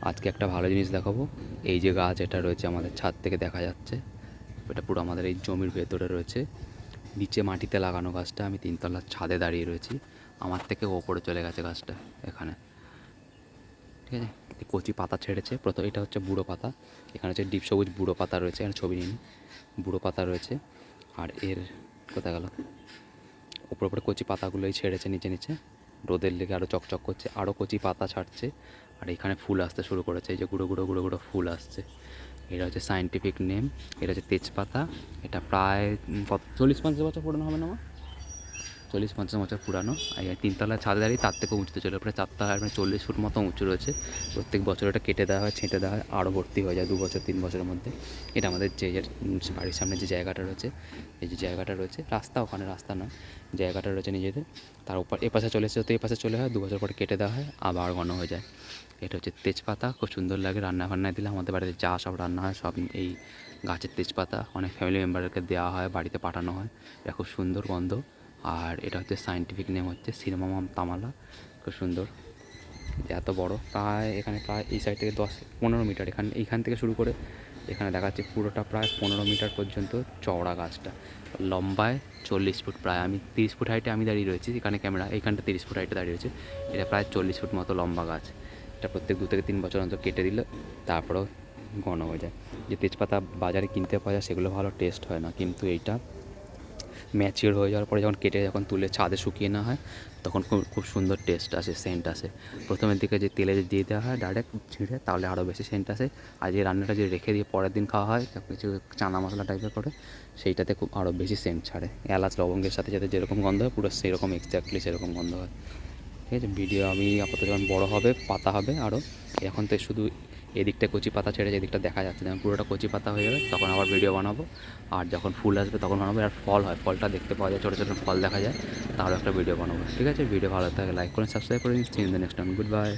আজকে একটা ভালো জিনিস দেখাবো। এই যে গাছ এটা রয়েছে আমাদের ছাদ থেকে দেখা যাচ্ছে, এটা পুরো আমাদের এই জমির ভেতরে রয়েছে, নিচে মাটিতে লাগানো গাছটা। আমি তিনতলার ছাদে দাঁড়িয়ে রয়েছি, আমার থেকে ওপরে চলে গেছে গাছটা এখানে, ঠিক আছে। এই কচি পাতা ছেড়েছে প্রথম, এটা হচ্ছে বুড়ো পাতা, এখানে হচ্ছে ডিপ সবুজ বুড়ো পাতা রয়েছে, এখানে ছবি নিন, বুড়ো পাতা রয়েছে। আর এর কোথায় গেল, উপরে কচি পাতাগুলোই ছেড়েছে নিচে নিচে, রোদের লেগে আরও চকচক করছে, আরও কচি পাতা ছাড়ছে। আর এখানে ফুল আসতে শুরু করেছে, এই যে গুঁড়ো গুঁড়ো গুঁড়ো গুঁড়ো ফুল আসছে। এটা হচ্ছে সায়েন্টিফিক নেম, এটা হচ্ছে তেজপাতা। এটা প্রায় কত 40-50 বছর পুরনো হবে না আমার, 40-50 বছর পুরানো। আর এই তিনতলা ছাদে দাঁড়িয়ে তার থেকে উঁচুতে চলে, প্রায় 4 তলা, মানে 40 ফুট মতো উঁচু রয়েছে। প্রত্যেক বছর এটা কেটে দেওয়া হয়, ছেঁটে দেওয়া হয়, আরও ভর্তি হয়ে যায় 2-3 বছরের মধ্যে। এটা আমাদের যে বাড়ির সামনে যে জায়গাটা রয়েছে, এই যে জায়গাটা রয়েছে, রাস্তা ওখানে রাস্তা নয়, জায়গাটা রয়েছে নিজেদের, তার উপর এপাশে চলে এসেছে, তো এপাশে চলে হয়, 2 বছর পরে কেটে দেওয়া হয়, আবার ঘন হয়ে যায়। এটা হচ্ছে তেজপাতা, খুব সুন্দর লাগে রান্না বান্নায় দিলে। আমাদের বাড়িতে যা সব রান্না হয় সব এই গাছের তেজপাতা, অনেক ফ্যামিলি মেম্বারকে দেওয়া হয়, বাড়িতে পাঠানো হয়। এটা খুব সুন্দর গন্ধ। আর এটা হচ্ছে সায়েন্টিফিক নেম হচ্ছে সিনামোমাম তামালা, খুব সুন্দর। এত বড়, প্রায় এখানে প্রায় এই সাইড থেকে 10-15 মিটার, এইখান থেকে শুরু করে এখানে দেখাচ্ছে পুরোটা প্রায় 15 মিটার পর্যন্ত চওড়া গাছটা, লম্বায় 40 ফুট প্রায়। আমি 30 ফুট হাইটে আমি দাঁড়িয়ে রয়েছি, এখানে ক্যামেরা, এইখানটা 30 ফুট হাইটে দাঁড়িয়ে রয়েছে। এটা প্রায় 40 ফুট মতো লম্বা গাছ। এটা প্রত্যেক 2 থেকে 3 বছর অন্তর কেটে দিলে তারপরেও ঘন হয়ে যায়। যে তেজপাতা বাজারে কিনতে পাওয়া যায় সেগুলো ভালো টেস্ট হয় না, কিন্তু এইটা ম্যাচিওর হয়ে যাওয়ার পরে যখন কেটে যখন তুলে ছাদে শুকিয়ে নেওয়া হয়, তখন খুব খুব সুন্দর টেস্ট আসে, সেন্ট আসে। প্রথমের দিকে যে তেলে দিয়ে দেওয়া হয় ডাইরেক্ট ছিঁড়ে, তাহলে আরও বেশি সেন্ট আসে। আর যে রান্নাটা যে রেখে দিয়ে পরের দিন খাওয়া হয়, কিছু চানা মশলা টাইপের করে, সেইটাতে খুব আরও বেশি সেন্ট ছাড়ে। এলাচ লবঙ্গের সাথে সাথে যেরকম গন্ধ হয়, পুরো সেরকম এক্স্যাক্টলি সেরকম গন্ধ হয়, ঠিক আছে। ভিডিও আমি আপাতত যখন বড়ো হবে, পাতা হবে আরও, এখন তো শুধু এদিকটা কচি পাতা ছেড়েছে, এদিকটা দেখা যাচ্ছে, যখন পুরোটা কচি পাতা হয়ে যাবে তখন আবার ভিডিও বানাবো। আর যখন ফুল আসবে তখন বানাবো, আর ফল হয়, ফলটা দেখতে পাওয়া যায়, ছোটো ছোটো ফল দেখা যায়, তারও একটা ভিডিও বানাবো, ঠিক আছে। ভিডিও ভালো থাকে লাইক করুন, সাবস্ক্রাইব করে দিন। See in the next time, good bye.